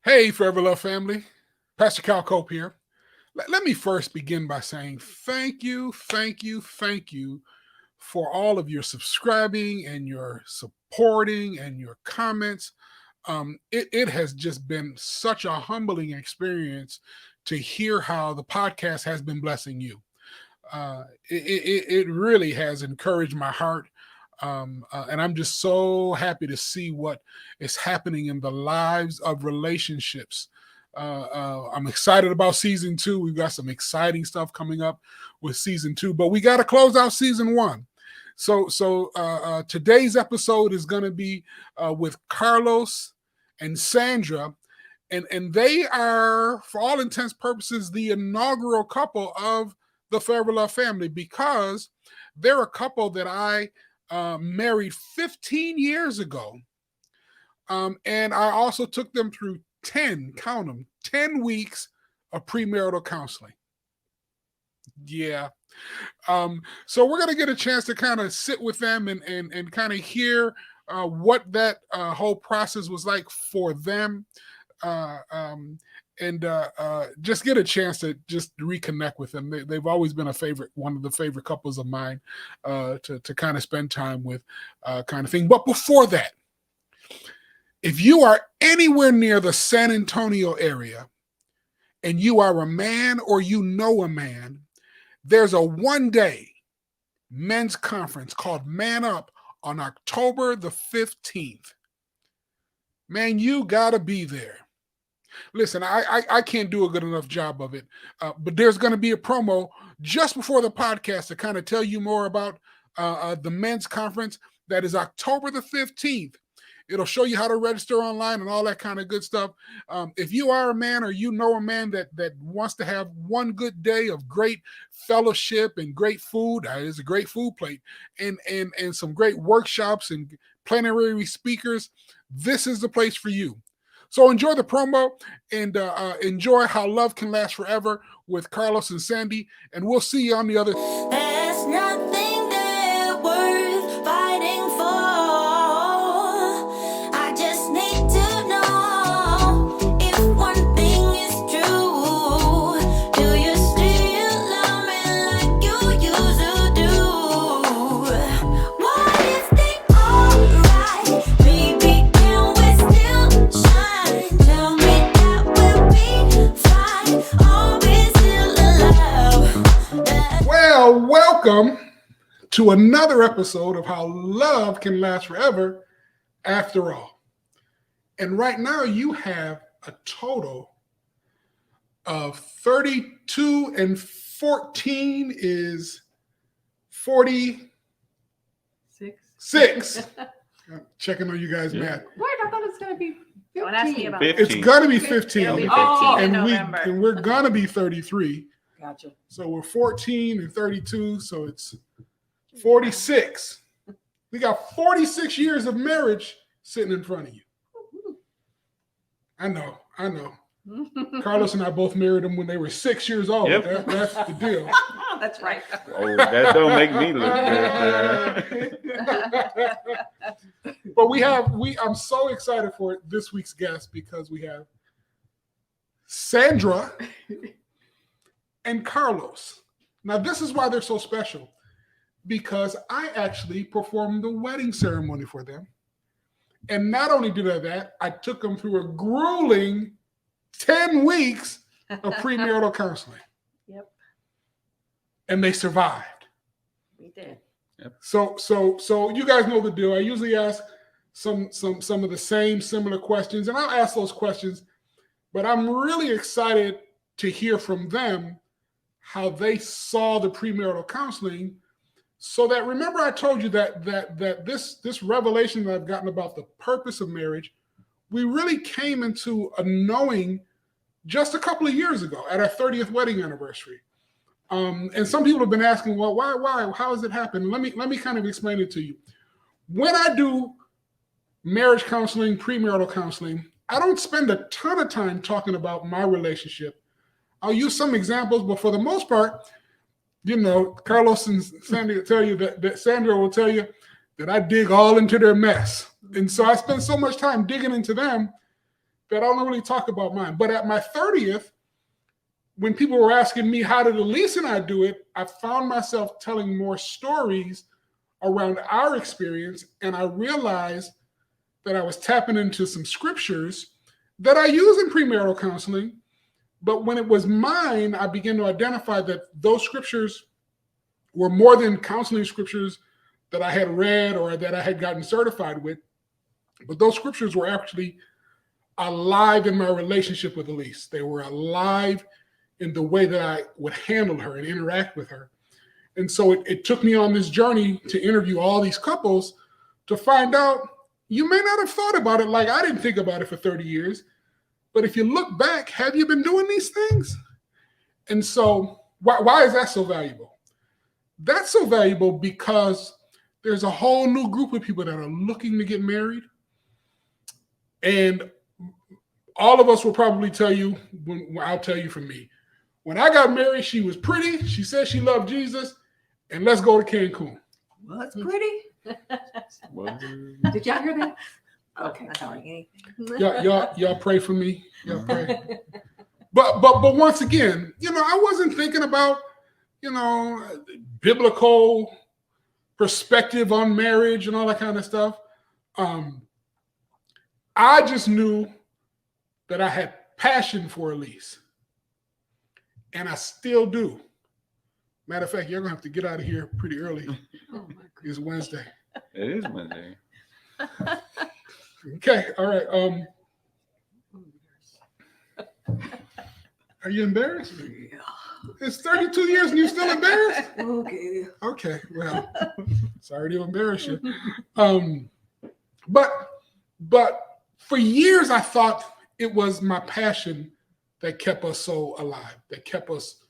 Hey, Forever Love family. Pastor CalCope here. Let me first begin by saying thank you for all of your subscribing and your supporting and your comments. It has just been such a humbling experience to hear how the podcast has been blessing you. It really has encouraged my heart. And I'm just so happy to see what is happening in the lives of relationships. I'm excited about season 2. We've got some exciting stuff coming up with season 2, but we got to close out season 1. So today's episode is going to be with Carlos and Sandra, and they are, for all intents purposes, the inaugural couple of the Forever Love family, because they're a couple that I married 15 years ago. And I also took them through 10 weeks of premarital counseling. Yeah. So we're going to get a chance to kind of sit with them and kind of hear what that whole process was like for them. And just get a chance to just reconnect with them. They've always been one of the favorite couples of mine to kind of spend time with, kind of thing. But before that, if you are anywhere near the San Antonio area and you are a man or you know a man, there's a 1-day men's conference called ManUp on October the 15th. Man, you got to be there. Listen, I can't do a good enough job of it, but there's going to be a promo just before the podcast to kind of tell you more about the men's conference. That is October the 15th. It'll show you how to register online and all that kind of good stuff. If you are a man or you know a man that wants to have one good day of great fellowship and great food, it's a great food plate, and some great workshops and plenary speakers, this is the place for you. So enjoy the promo and enjoy How Love Can Last Forever with Carlos and Sandy, and we'll see you on the other. There's nothing there worth fighting for. I just need to know if one thing is true. Do you still love me like you used to do? What if they alright, baby? Can we still shine? Tell me that we'll be fine. Are we still alive? Well, welcome to another episode of How Love Can Last Forever After All. And right now you have a total of 32 and 14 is 46. I'm checking on you guys' math. Wait, I thought it was going to be 15. Don't ask me about 15. It's going to be 15. It'll be 15 Oh, in and November. we're going to be 33. Gotcha. So we're 14 and 32, so it's 46. We got 46 years of marriage sitting in front of you. I know. Carlos and I both married them when they were 6 years old. Yep. That's the deal. Oh, that's right. Oh, that don't make me look good. But I'm so excited for this week's guest because we have Sandra and Carlos. Now, this is why they're so special, because I actually performed the wedding ceremony for them. And not only did I that, I took them through a grueling 10 weeks of premarital counseling. Yep, And they survived. we did. So you guys know the deal. I usually ask some of the same similar questions, and I'll ask those questions, but I'm really excited to hear from them how they saw the premarital counseling. So that, remember I told you that this revelation that I've gotten about the purpose of marriage, we really came into a knowing just a couple of years ago at our 30th wedding anniversary. And some people have been asking, well, why? How has it happened? Let me kind of explain it to you. When I do marriage counseling, premarital counseling, I don't spend a ton of time talking about my relationship. I'll use some examples, but for the most part, Carlos and Sandra will tell you that Sandra will tell you that I dig all into their mess. And so I spend so much time digging into them that I don't really talk about mine. But at my 30th, when people were asking me how did Elise and I do it, I found myself telling more stories around our experience, and I realized that I was tapping into some scriptures that I use in premarital counseling. But when it was mine, I began to identify that those scriptures were more than counseling scriptures that I had read or that I had gotten certified with. But those scriptures were actually alive in my relationship with Elise. They were alive in the way that I would handle her and interact with her. And so it took me on this journey to interview all these couples to find out, you may not have thought about it like I didn't think about it for 30 years. But if you look back, have you been doing these things? And so why is that so valuable? That's so valuable because there's a whole new group of people that are looking to get married. And all of us will probably tell you, I'll tell you from me. When I got married, she was pretty. She said she loved Jesus. And let's go to Cancun. Well, that's pretty. Did y'all hear that? Okay, sorry. Y'all pray for me. Y'all pray. But once again, I wasn't thinking about, biblical perspective on marriage and all that kind of stuff. I just knew that I had passion for Elise. And I still do. Matter of fact, you're going to have to get out of here pretty early. It's Wednesday. It is Wednesday. Okay, all right. Are you embarrassed? Yeah. It's 32 years and you're still embarrassed? Okay. Okay, well, sorry to embarrass you. But for years I thought it was my passion that kept us so alive, that kept us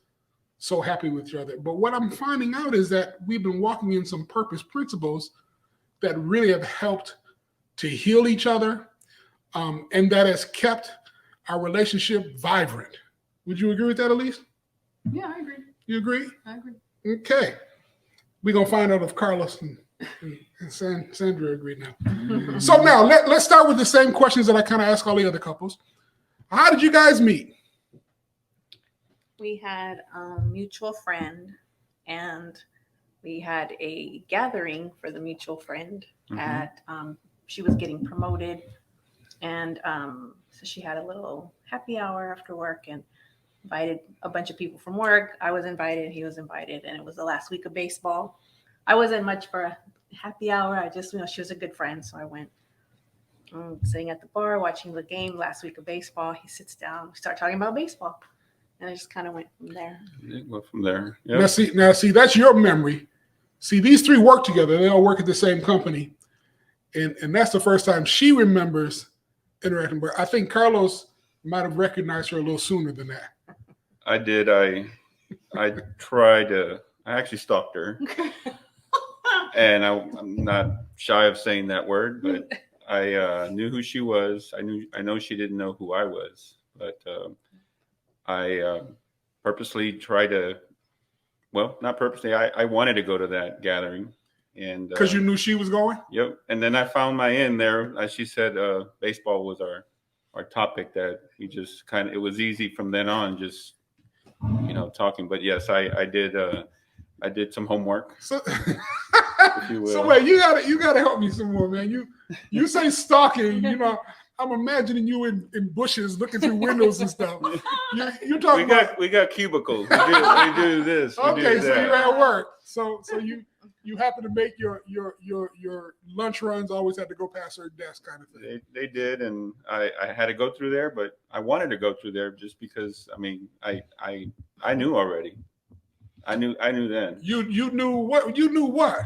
so happy with each other. But what I'm finding out is that we've been walking in some purpose principles that really have helped to heal each other, and that has kept our relationship vibrant. Would you agree with that, Elise? Yeah, I agree. You agree? I agree. Okay. We're going to find out if Carlos and Sandra agree now. So now let's start with the same questions that I kind of ask all the other couples. How did you guys meet? We had a mutual friend, and we had a gathering for the mutual friend at she was getting promoted, and so she had a little happy hour after work and invited a bunch of people from work. I was invited, he was invited, and it was the last week of baseball. I wasn't much for a happy hour. I just, she was a good friend, so I went. Sitting at the bar watching the game last week of baseball. He sits down, we start talking about baseball, and I just kind of went from there. It went from there. Yep. Now see, that's your memory. See, these three work together. They all work at the same company. And that's the first time she remembers interacting. But I think Carlos might have recognized her a little sooner than that. I did. I tried to. I actually stalked her, and I'm not shy of saying that word, but I knew who she was. I know she didn't know who I was, but I purposely tried to. Well, not purposely. I wanted to go to that gathering, and Because you knew she was going? Yep. And then I found my in there. As she said, baseball was our topic. That he just kind of. It was easy from then on, just talking. But yes, I did some homework. So, if you will. so wait, you gotta help me some more, man. You say stalking, I'm imagining you in bushes looking through windows and stuff. You're talking we got cubicles. We do this. We okay, do so that. you're at work. So you happen to make your lunch runs, always had to go past her desk kind of thing. They did, and I had to go through there, but I wanted to go through there just because I knew already. I knew then. You knew what? You knew what?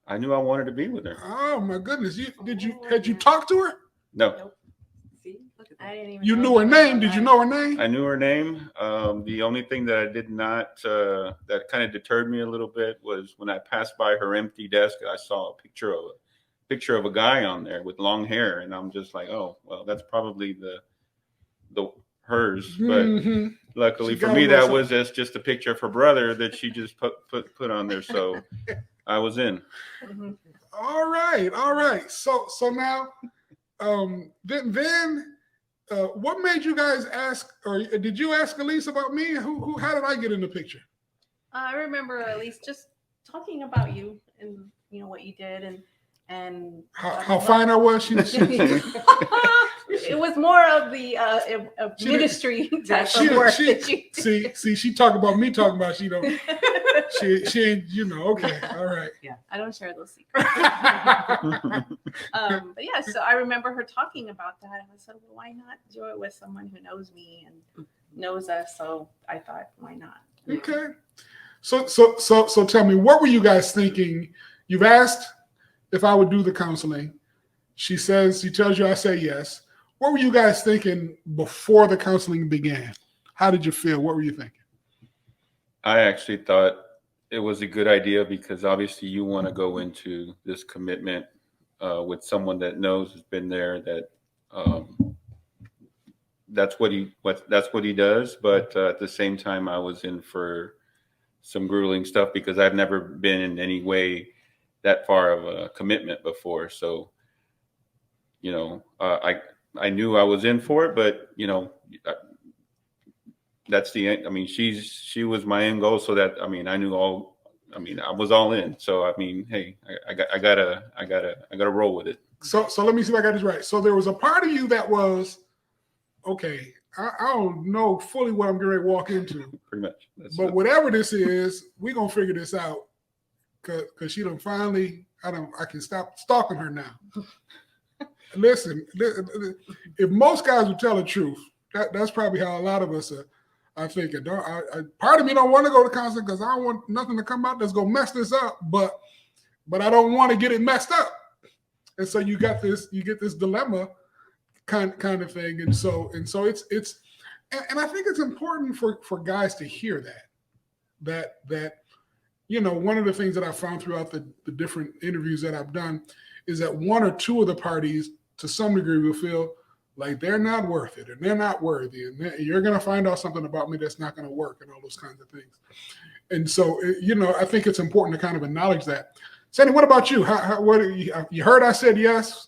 I knew I wanted to be with her. Oh my goodness! Had you talked to her? No. See? Look at I that. didn't even. You know knew her she was name. Did you alive. know her name? I knew her name. The only thing that I did not, that kind of deterred me a little bit was when I passed by her empty desk, I saw a picture of a guy on there with long hair. And I'm just like, oh, well, that's probably the hers. But Mhm. luckily She for got me, a little that was just a picture of her brother that she just put on there. So I was in. Mhm. All right. So now, then what made you guys ask, or did you ask Elise about me? How did I get in the picture? I remember Elise just talking about you and what you did and how fine I was. She it was more of the ministry type of work that you see. She talk about me talking about she don't. She ain't. Okay, all right. Yeah, I don't share those secrets. But yeah, so I remember her talking about that, and I said, well, why not do it with someone who knows me and knows us? So I thought, why not? Okay. So tell me, what were you guys thinking? You've asked if I would do the counseling. She tells you I say yes. What were you guys thinking before the counseling began? How did you feel? What were you thinking? I actually thought it was a good idea because obviously you want to go into this commitment with someone that knows, has been there, that that's what he does. But at the same time, I was in for some grueling stuff because I've never been in any way that far of a commitment before. So, I knew I was in for it, but that's the end. I mean, she was my end goal. So that, I was all in. So, hey, I gotta roll with it. So let me see if I got this right. So there was a part of you that was, okay, I don't know fully what I'm going to walk into. Pretty much. But whatever this is, we're going to figure this out. Because she done finally, I can stop stalking her now. Listen, if most guys would tell the truth, that's probably how a lot of us are thinking. Part of me don't want to go to counseling because I don't want nothing to come out that's going to mess this up, but I don't want to get it messed up. And so you get this dilemma kind of thing. And so it's and I think it's important for guys to hear that one of the things that I found throughout the different interviews that I've done is that one or two of the parties to some degree will feel like they're not worth it and they're not worthy and you're going to find out something about me that's not going to work and all those kinds of things. And so, I think it's important to kind of acknowledge that. Sandy, what about you? What you heard I said yes?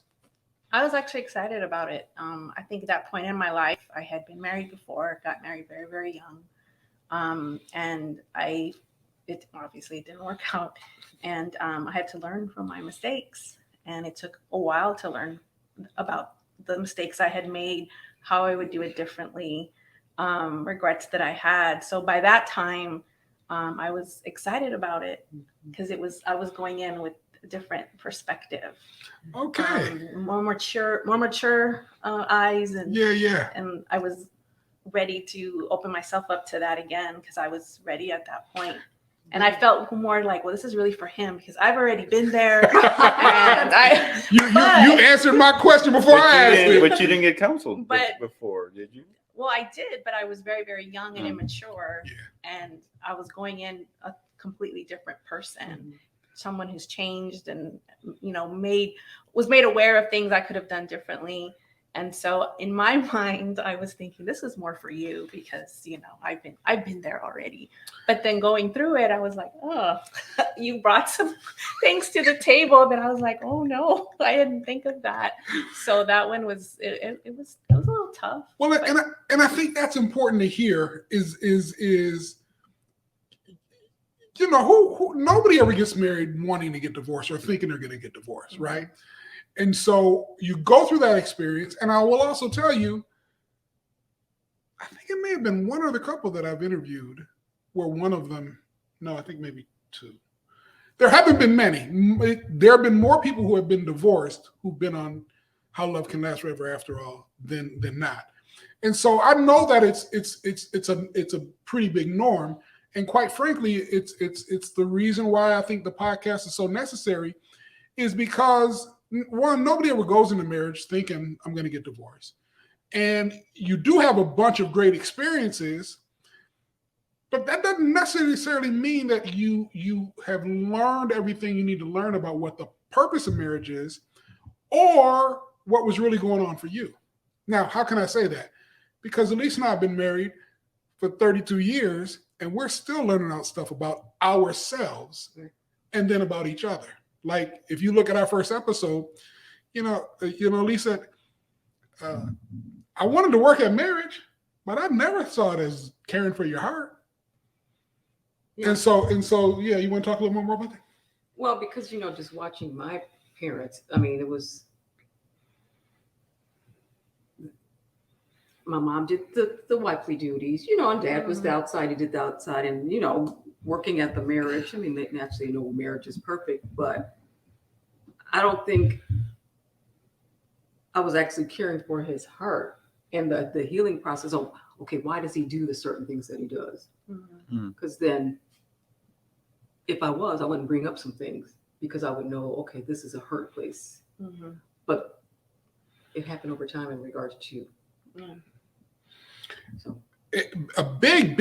I was actually excited about it. I think at that point in my life, I had been married before, got married very, very young. And it obviously didn't work out. And I had to learn from my mistakes. And it took a while to learn about the mistakes I had made, how I would do it differently, regrets that I had. So by that time, I was excited about it because I was going in with a different perspective. Okay. More mature eyes. And yeah. And I was ready to open myself up to that again because I was ready at that point. And I felt more like, well, this is really for him because I've already been there. And you answered my question before I asked it. But you didn't get counseled before, did you? Well, I did, but I was very, very young and immature. Yeah. And I was going in a completely different person, someone who's changed and, was made aware of things I could have done differently. And so in my mind, I was thinking, this is more for you because, I've been there already. But then going through it, I was like, oh, you brought some things to the table that I was like, oh no, I didn't think of that. So that one was, it was a little tough. Well, and I think that's important to hear is who nobody ever gets married wanting to get divorced or thinking they're going to get divorced, right? And so you go through that experience, and I will also tell you, I think it may have been one other couple that I've interviewed where one of them, no, I think maybe two. There haven't been many. There have been more people who have been divorced who've been on How Love Can Last Forever After All than not. And so I know that it's a pretty big norm. And quite frankly, it's the reason why I think the podcast is so necessary is because one, nobody ever goes into marriage thinking I'm going to get divorced. And you do have a bunch of great experiences, but that doesn't necessarily mean that you have learned everything you need to learn about what the purpose of marriage is or what was really going on for you. Now, how can I say that? Because Elise and I have been married for 32 years, and we're still learning out stuff about ourselves and then about each other. Like if you look at our first episode, Lisa, I wanted to work at marriage, but I never saw it as caring for your heart. Yeah. And so, yeah, you want to talk a little more about that? Well, because, just watching my parents, I mean, it was, my mom did the wifely duties, and dad was the outside, he did the outside, and, working at the marriage. I mean, naturally, marriage is perfect, but I don't think I was actually caring for his heart and the healing process. Oh, okay, why does he do the certain things that he does? Because then if I wouldn't bring up some things because I would know, okay, this is a hurt place. But it happened over time in regards to so a big,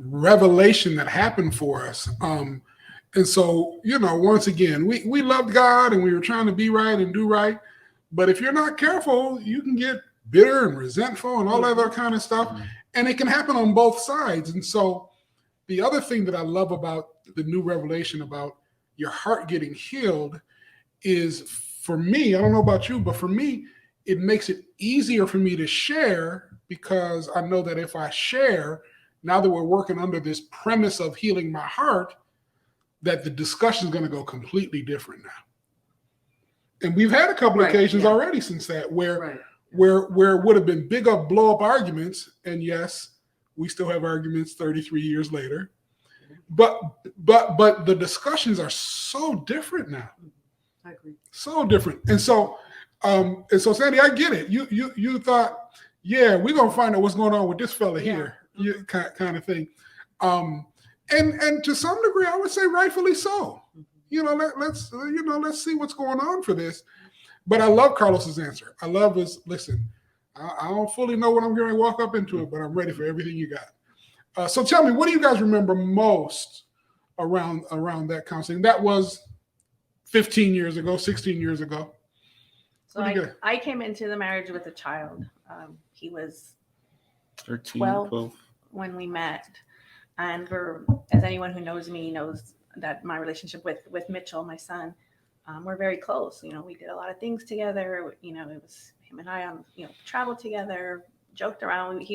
revelation that happened for us. And so, once again, we loved God and we were trying to be right and do right. But if you're not careful, you can get bitter and resentful and all that other kind of stuff. And it can happen on both sides. And so the other thing that I love about the new revelation about your heart getting healed is, for me, I don't know about you, but for me, it makes it easier for me to share, because I know that if I share, now that we're working under this premise of healing my heart, that the discussion is going to go completely different now. And we've had a couple of occasions already since that where it would have been big up blow up arguments. And yes, we still have arguments 33 years later, but the discussions are so different now. I agree. So different. And so Sandy, I get it. You thought, yeah, we're going to find out what's going on with this fella here, kind of thing. And to some degree, I would say rightfully so. Let's see what's going on for this. But I love Carlos's answer. I love his, listen, I don't fully know what I'm going to walk up into it, but I'm ready for everything you got. So tell me, what do you guys remember most around that counseling? That was 15 years ago, 16 years ago. So I came into the marriage with a child. He was 13, 12 when we met. And as anyone who knows me knows that my relationship with Mitchell, my son, we're very close. We did a lot of things together. It was him and I on, traveled together, joked around.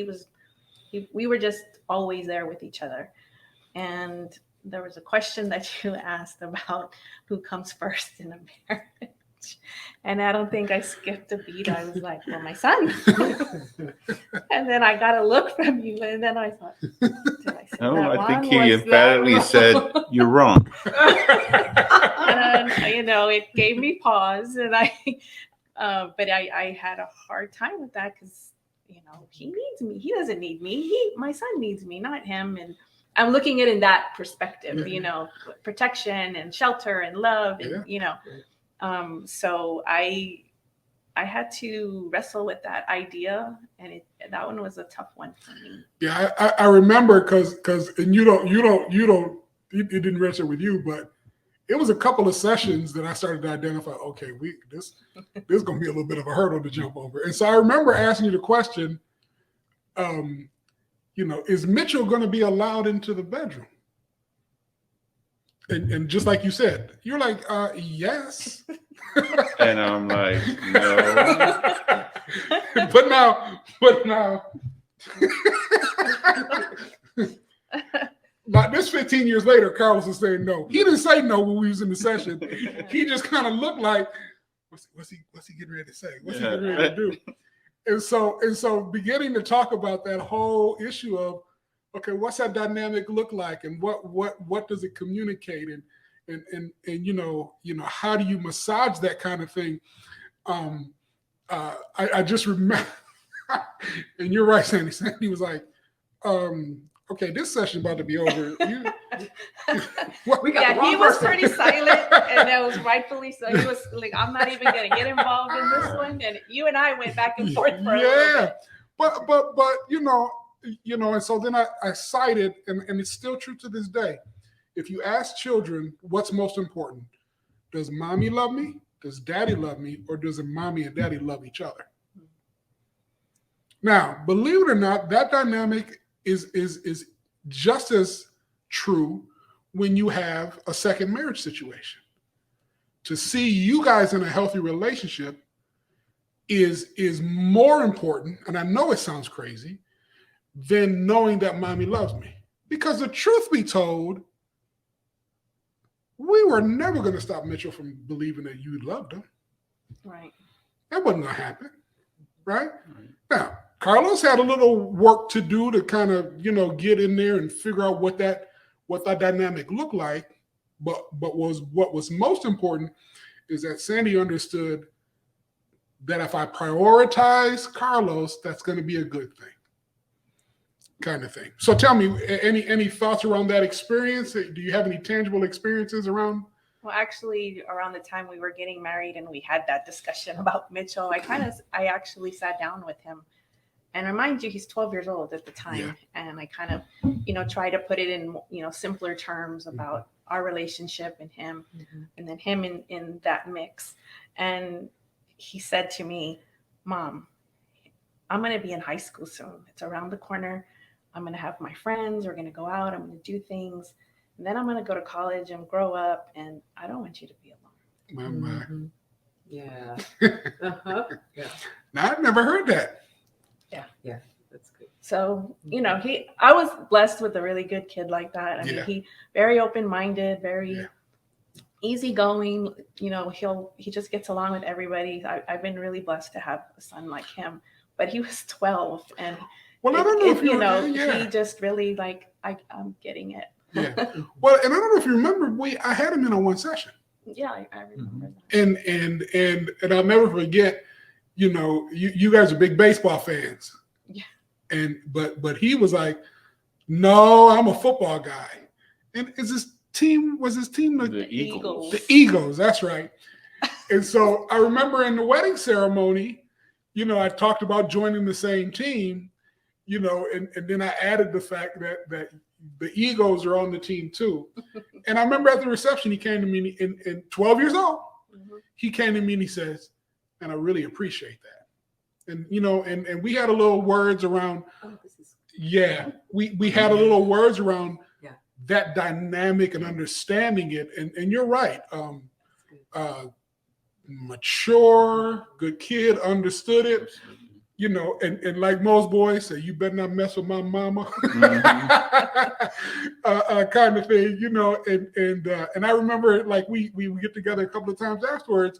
We were just always there with each other. And there was a question that you asked about who comes first in a marriage. And I don't think I skipped a beat. I was like, well, my son. And then I got a look from you. And then I thought, did I say No, that I wrong? think he Was that emphatically wrong? said, you're wrong. And, it gave me pause. And but I had a hard time with that because, he needs me. He doesn't need me. My son needs me, not him. And I'm looking at it in that perspective, protection and shelter and love. And, so I had to wrestle with that idea, and that one was a tough one for me. Yeah, I remember because and you didn't register with you, but it was a couple of sessions that I started to identify. Okay, this is going to be a little bit of a hurdle to jump over, and so I remember asking you the question, is Mitchell going to be allowed into the bedroom? And just like you said, you're like, yes. And I'm like, no. but now, not this 15 years later, Carlos is saying no. He didn't say no when we was in the session. He just kind of looked like, what's he getting ready to say? What's he getting ready to do? And so beginning to talk about that whole issue of, okay, what's that dynamic look like, and what does it communicate, and how do you massage that kind of thing? I just remember, and you're right, Sandy. Sandy was like, okay, this session about to be over. He was pretty silent, and that was rightfully so. He was like, I'm not even going to get involved in this one. And you and I went back and forth for a little bit. But and so then I cited, and it's still true to this day. If you ask children what's most important, does mommy love me? Does daddy love me? Or does mommy and daddy love each other? Now, believe it or not, that dynamic is just as true when you have a second marriage situation. To see you guys in a healthy relationship, is more important, and I know it sounds crazy, than knowing that mommy loves me. Because the truth be told, we were never going to stop Mitchell from believing that you loved him. Right. That wasn't going to happen, right? Now, Carlos had a little work to do to kind of, get in there and figure out what that dynamic looked like. But what was most important is that Sandy understood that if I prioritize Carlos, that's going to be a good thing, kind of thing. So tell me, any thoughts around that experience? Do you have any tangible experiences around? Well, actually, around the time we were getting married and we had that discussion about Mitchell, I actually sat down with him. And remind you, he's 12 years old at the time. Yeah. And I kind of, try to put it in, simpler terms about our relationship and him, and then him in that mix. And he said to me, Mom, I'm going to be in high school soon. It's around the corner. I'm going to have my friends. We're going to go out. I'm going to do things. And then I'm going to go to college and grow up. And I don't want you to be alone. My. Yeah. Uh-huh. Yeah. Now, I've never heard that. Yeah. That's good. So, I was blessed with a really good kid like that. I mean, he very open-minded, very easygoing. He just gets along with everybody. I've been really blessed to have a son like him. But he was 12, and I don't know if he just really I'm getting it. Yeah. Well, and I don't know if you remember, I had him in on one session. Yeah, I remember that. And I'll never forget. You guys are big baseball fans. Yeah. But he was like, no, I'm a football guy. And was his team The Eagles. The Eagles, that's right. And so I remember in the wedding ceremony, I talked about joining the same team, and then I added the fact that the Eagles are on the team too. And I remember at the reception, he came to me in 12 years old. He came to me and he says, and I really appreciate that. And, and we had a little words around, we had a little words around that dynamic and understanding it. And you're right. Mature, good kid, understood it, and like most boys say, you better not mess with my mama, kind of thing, and I remember we get together a couple of times afterwards,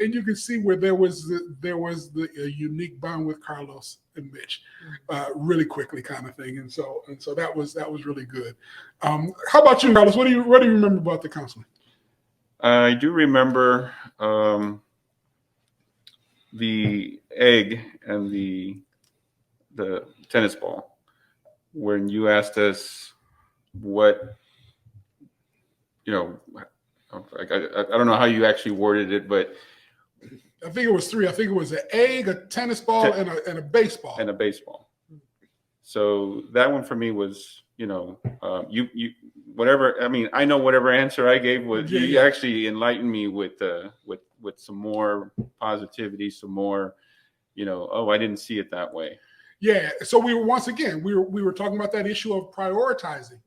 and you can see where there was the unique bond with Carlos and Mitch, really quickly, kind of thing, and so that was really good. How about you, Carlos? What do you remember about the counseling? I do remember the egg and the tennis ball when you asked us what, I don't know how you actually worded it, but I think it was 3. I think it was an egg, a tennis ball, and a baseball. And a baseball. So that one for me was, you whatever. I mean, I know whatever answer I gave was you actually enlightened me with some more positivity, some more, I didn't see it that way. Yeah. So we were talking about that issue of prioritizing.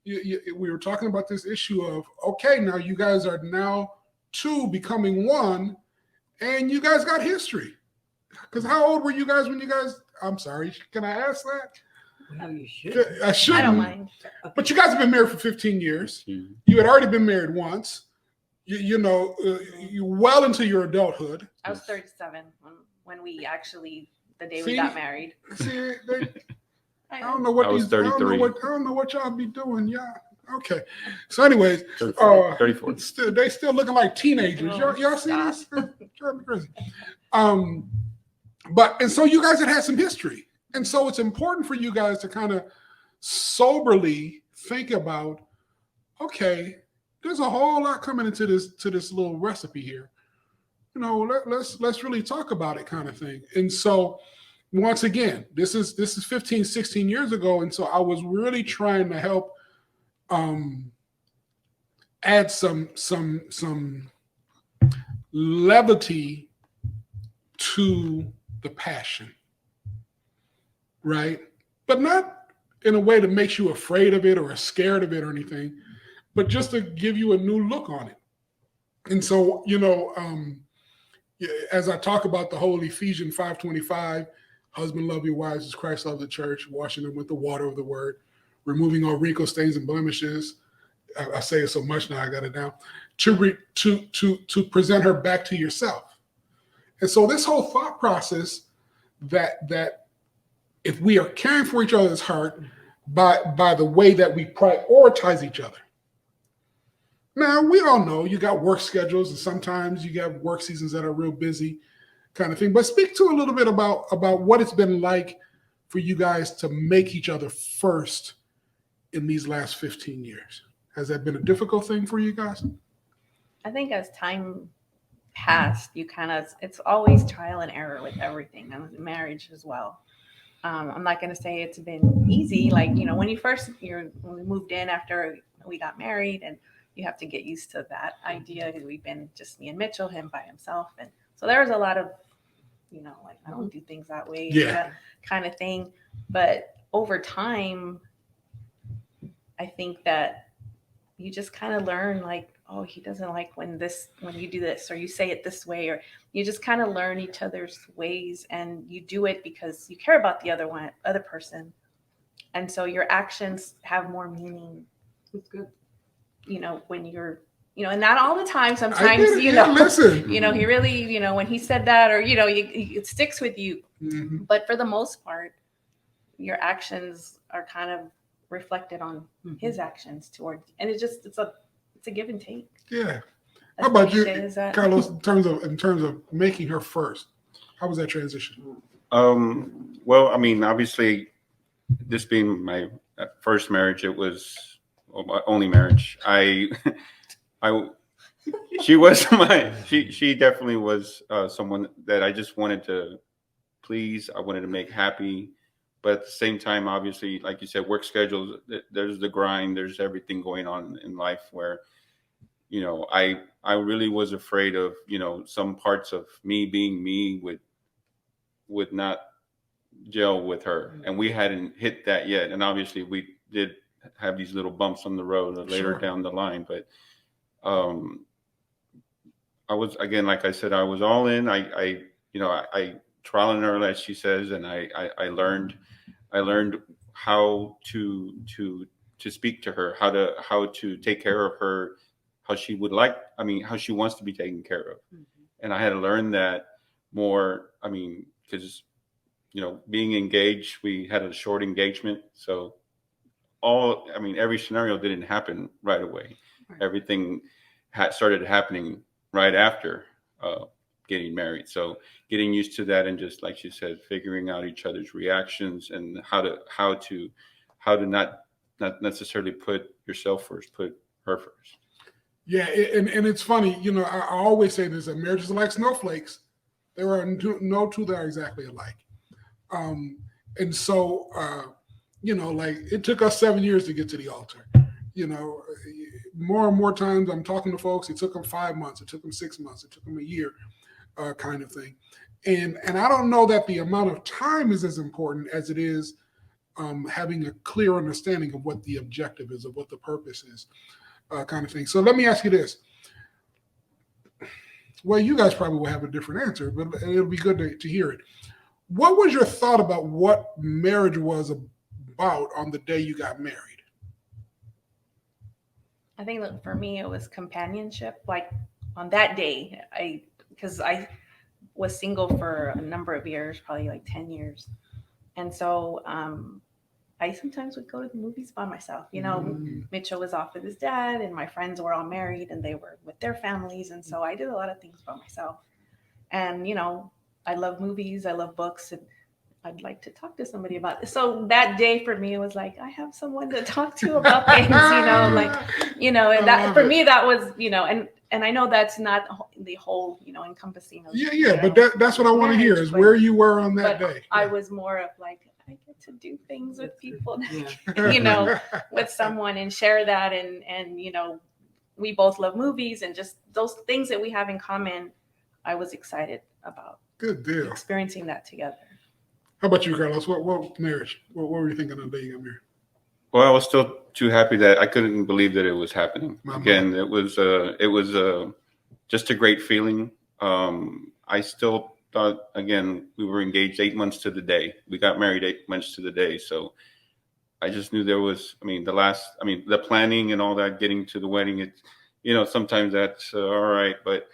We were talking about this issue of, okay, now you guys are now 2 becoming 1, and you guys got history. Because how old were you guys when you guys? I'm sorry, can I ask that? Well, you should. I shouldn't. I don't mind. But you guys have been married for 15 years. Mm-hmm. You had already been married once. You well into your adulthood. I was 37 when we actually, the day See? we got married. See, I don't know what I was 33. I don't know what y'all be doing. Yeah. Okay. So, anyways, 34. They still looking like teenagers. Oh, Y'all see stop. this? Drive me crazy. And so you guys had some history, and so it's important for you guys to kind of soberly think about, okay, there's a whole lot coming into this little recipe here. Let's really talk about it, kind of thing. And so once again, this is 15, 16 years ago, and so I was really trying to help add some levity to the passion, right? But not in a way that makes you afraid of it or scared of it or anything, but just to give you a new look on it. And so, as I talk about the whole Ephesians 5:25, husband love your wives as Christ loved the church, washing them with the water of the word, removing all wrinkles, stains, and blemishes. I say it so much now I got it down. To present her back to yourself. And so this whole thought process that if we are caring for each other's heart by the way that we prioritize each other. Now, we all know you got work schedules, and sometimes you got work seasons that are real busy kind of thing. But speak to a little bit about what it's been like for you guys to make each other first in these last 15 years. Has that been a difficult thing for you guys? I think as time passed, it's always trial and error with everything, and with marriage as well. I'm not going to say it's been easy. Like, when when we moved in after we got married, and you have to get used to that idea, because we've been just me and Mitchell, him by himself. And so there was a lot of, like, I don't do things that way, that kind of thing. But over time, I think that you just kind of learn, like, oh, he doesn't like when you do this, or you say it this way, or you just kind of learn each other's ways, and you do it because you care about the other person. And so your actions have more meaning. That's good. When you're, and not all the time. Sometimes, listen. he really, when he said that, or, it sticks with you. Mm-hmm. But for the most part, your actions are kind of reflected on his actions towards, and it's a give and take. Yeah. As How about you, Carlos, in terms of making her first? How was that transition? Well, I mean, obviously, this being my first marriage, it was my only marriage. She was she definitely was someone that I just wanted to please. I wanted to make happy. But at the same time, obviously, like you said, work schedules, there's the grind, there's everything going on in life where, I really was afraid of, some parts of me being me would not gel with her. And we hadn't hit that yet. And obviously we did have these little bumps on the road later down the line. But I was, again, like I said, I was all in. I trial and error, as she says, and I learned how to speak to her, how to take care of her, how she how she wants to be taken care of. Mm-hmm. And I had to learn that more. I mean, because being engaged, we had a short engagement, so every scenario didn't happen right away. Right. Everything started happening right after getting married. So getting used to that, and just like she said, figuring out each other's reactions, and how to not necessarily put yourself first, put her first. Yeah, and it's funny, I always say this, that marriages are like snowflakes. There are no two that are exactly alike. And so, like, it took us 7 years to get to the altar. More and more times I'm talking to folks, it took them 5 months, it took them 6 months, it took them a year, kind of thing. And I don't know that the amount of time is as important as it is having a clear understanding of what the objective is, of what the purpose is, kind of thing. So let me ask you this. Well, you guys probably will have a different answer, but it'll be good to hear it. What was your thought about what marriage was about on the day you got married? I think that for me, it was companionship. Like, on that day, because I was single for a number of years, probably like 10 years. And so I sometimes would go to the movies by myself. Mitchell was off with his dad, and my friends were all married, and they were with their families. And so I did a lot of things by myself. And, I love movies, I love books, and I'd like to talk to somebody about this. So that day for me, it was like, I have someone to talk to about things, and that for me, that was, and I know that's not the whole, encompassing of. Yeah, but that's what I want to hear is where you were on that day. I was more of like, I get to do things with people, with someone, and share that. And, we both love movies, and just those things that we have in common. I was excited about. Good deal. Experiencing that together. How about you, Carlos? What marriage? What were you thinking on the day you got married? Well, I was still too happy that I couldn't believe that it was happening. Again, it was just a great feeling. I still thought, again, we were engaged 8 months to the day. We got married 8 months to the day. So I just knew there was, the planning and all that, getting to the wedding, sometimes that's all right. But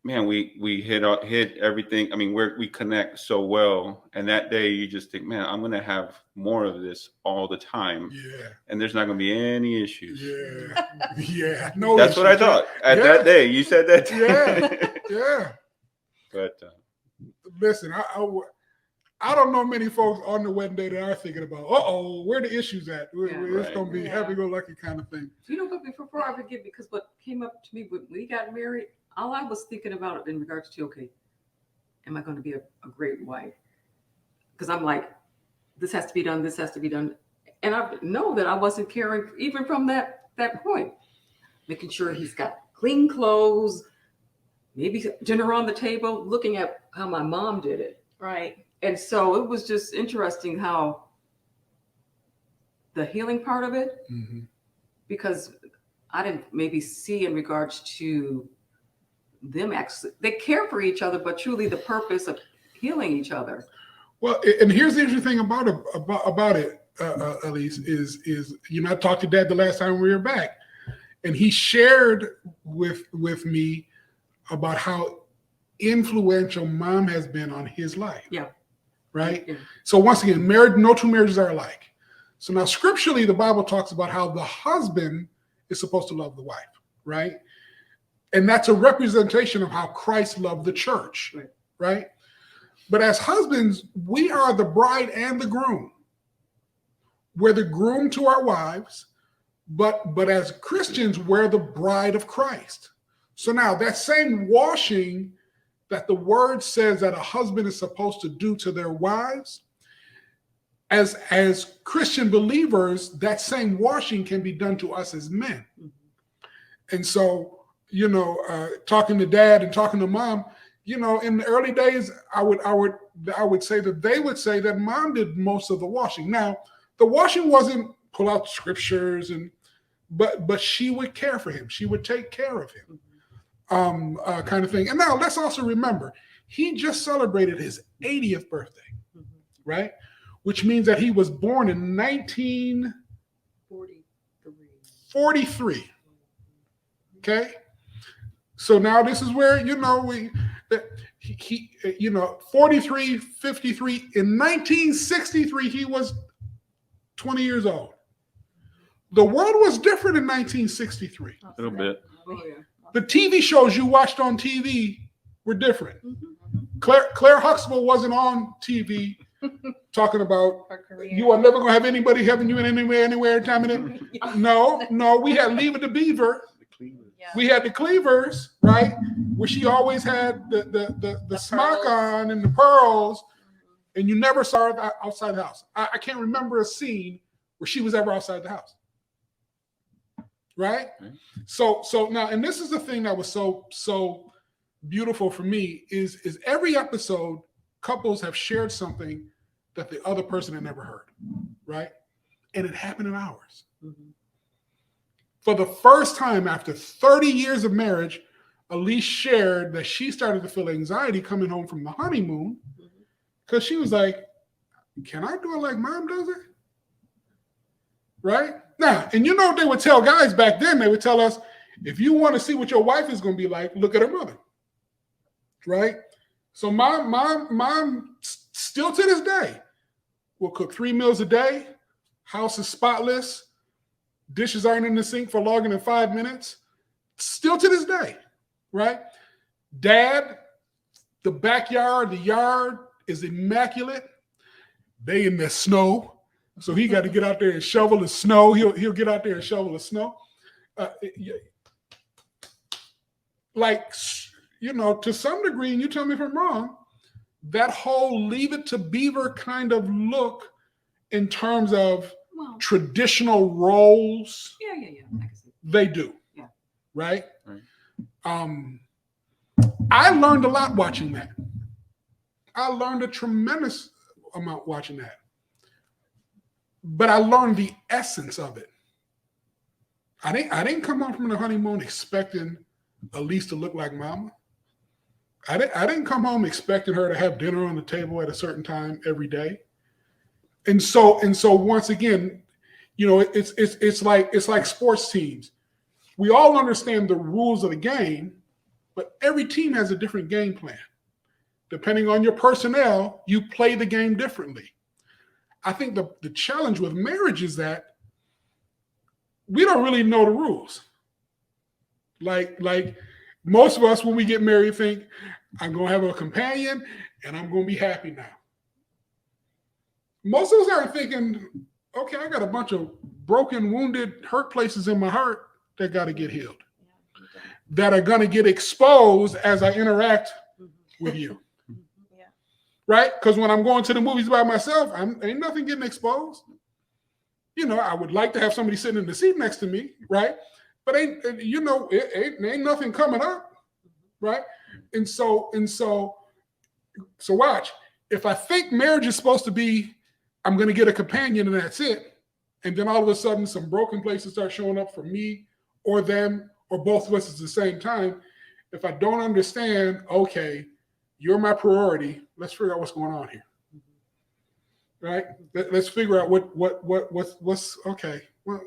man, we hit everything. We connect so well. And that day you just think, man, I'm going to have more of this all the time. Yeah. And there's not going to be any issues. Yeah. Yeah. No, That's what I thought at that day. You said that. Yeah. Yeah. But listen, I don't know many folks on the wedding day that are thinking about, where the issues at? It's going to be happy-go-lucky kind of thing. But before I forget, because what came up to me when we got married, all I was thinking about in regards to, okay, am I going to be a great wife? Because I'm like, this has to be done, this has to be done. And I know that I wasn't caring even from that point. Making sure he's got clean clothes, maybe dinner on the table, looking at how my mom did it. Right. And so it was just interesting how the healing part of it, because I didn't maybe see in regards to them actually, they care for each other, but truly the purpose of healing each other. Well, and here's the interesting thing about it, Elise, is I talked to Dad the last time we were back, and he shared with me about how influential Mom has been on his life. Yeah. Right? Yeah. So once again, no two marriages are alike. So now scripturally, the Bible talks about how the husband is supposed to love the wife, right? And that's a representation of how Christ loved the church, right? But as husbands, we are the bride and the groom. We're the groom to our wives, but as Christians, we're the bride of Christ. So now that same washing that the word says that a husband is supposed to do to their wives, as Christian believers, that same washing can be done to us as men. And so, talking to Dad and talking to Mom, in the early days, I would say that they would say that Mom did most of the washing. Now, the washing wasn't pull out scriptures but she would care for him. She would take care of him, kind of thing. And now let's also remember, he just celebrated his 80th birthday, right? Which means that he was born in 1943. Okay. So now this is where, 43, 53. In 1963, he was 20 years old. The world was different in 1963. a little bit. Oh, yeah. The TV shows you watched on TV were different. Claire Huxtable wasn't on TV talking about you are never going to have anybody having you in anywhere time of it. No, we had Leave It to Beaver. Yeah. We had the Cleavers, right? Where she always had the smock on and the pearls, and you never saw her outside the house. I can't remember a scene where she was ever outside the house. Right? So now, and this is the thing that was so beautiful for me is every episode, couples have shared something that the other person had never heard, right? And it happened in ours. For the first time after 30 years of marriage, Elise shared that she started to feel anxiety coming home from the honeymoon because she was like, can I do it like Mom does it? Right? Now, and they would tell guys back then, they would tell us, if you want to see what your wife is going to be like, look at her mother. Right? So mom still to this day will cook 3 meals a day, house is spotless, dishes aren't in the sink for longer than 5 minutes. Still to this day, right? Dad, the backyard, the yard is immaculate. They in the snow. So he got to get out there and shovel the snow. He'll get out there and shovel the snow. To some degree, and you tell me if I'm wrong, that whole Leave It to Beaver kind of look in terms of traditional roles. Yeah. I can see. They do. Yeah. Right? I learned a lot watching that. I learned a tremendous amount watching that. But I learned the essence of it. I didn't come home from the honeymoon expecting Elise to look like Mama. I didn't come home expecting her to have dinner on the table at a certain time every day. And so once again, it's like sports teams. We all understand the rules of the game, but every team has a different game plan. Depending on your personnel, you play the game differently. I think the challenge with marriage is that we don't really know the rules. Like most of us, when we get married, think, I'm going to have a companion and I'm going to be happy now. Most of us are thinking, okay, I got a bunch of broken, wounded, hurt places in my heart that got to get healed, that are going to get exposed as I interact with you. Yeah. Right? Because when I'm going to the movies by myself, ain't nothing getting exposed. I would like to have somebody sitting in the seat next to me, right? But ain't nothing coming up, right? And so watch. If I think marriage is supposed to be, I'm going to get a companion and that's it, and then all of a sudden some broken places start showing up for me or them or both of us at the same time, if I don't understand, okay, you're my priority, let's figure out what's going on here. Right? Let's figure out what's okay. What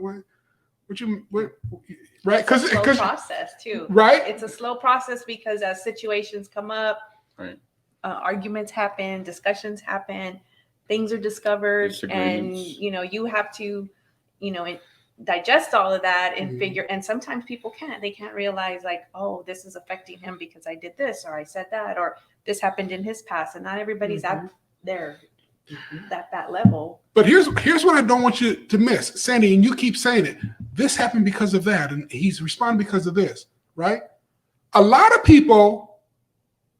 right? It's a slow process too. Right? It's a slow process because as situations come up, Right. Arguments happen, discussions happen, things are discovered, and you have to, digest all of that and figure. And sometimes people can't. They can't realize like, oh, this is affecting him because I did this or I said that or this happened in his past, and not everybody's at there. That level. But here's what I don't want you to miss, Sandy, and you keep saying it. This happened because of that, and he's responding because of this, right? A lot of people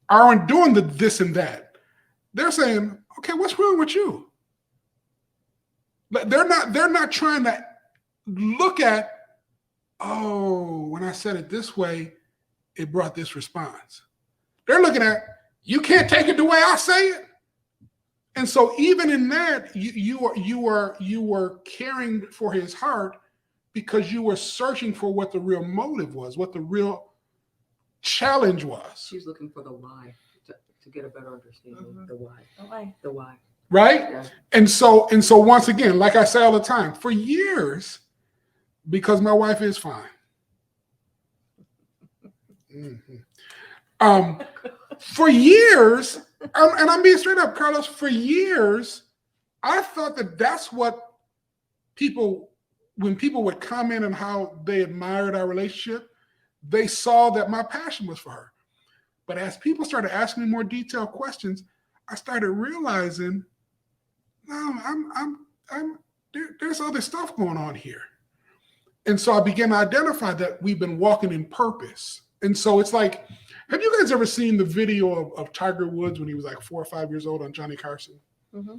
aren't doing the this and that. They're saying, okay, what's wrong with you? They're not trying to look at, oh, when I said it this way, it brought this response. They're looking at, you can't take it the way I say it. And so even in that, you were caring for his heart because you were searching for what the real motive was, what the real challenge was. She's looking for the why to get a better understanding. Mhm. The why. The why. The why. Right? Yeah. And so once again, like I say all the time, for years, because my wife is fine. For years, and I'm being straight up, Carlos, for years, I thought that that's what when people would comment on how they admired our relationship, they saw that my passion was for her. But as people started asking me more detailed questions, I started realizing, no, there's other stuff going on here. And so I began to identify that we've been walking in purpose. And so it's like, have you guys ever seen the video of Tiger Woods when he was like 4 or 5 years old on Johnny Carson? Mm-hmm.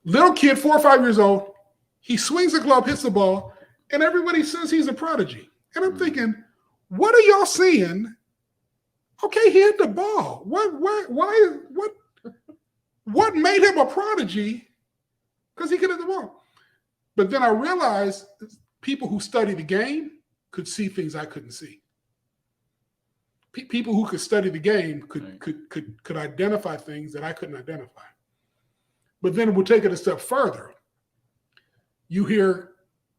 Little kid, 4 or 5 years old, he swings the glove, hits the ball, and everybody says he's a prodigy. And I'm thinking, what are y'all seeing? Okay, he hit the ball. What made him a prodigy? Because he could hit the ball. But then I realized people who study the game could see things I couldn't see. People who could study the game could identify things that I couldn't identify. But then we'll take it a step further. You hear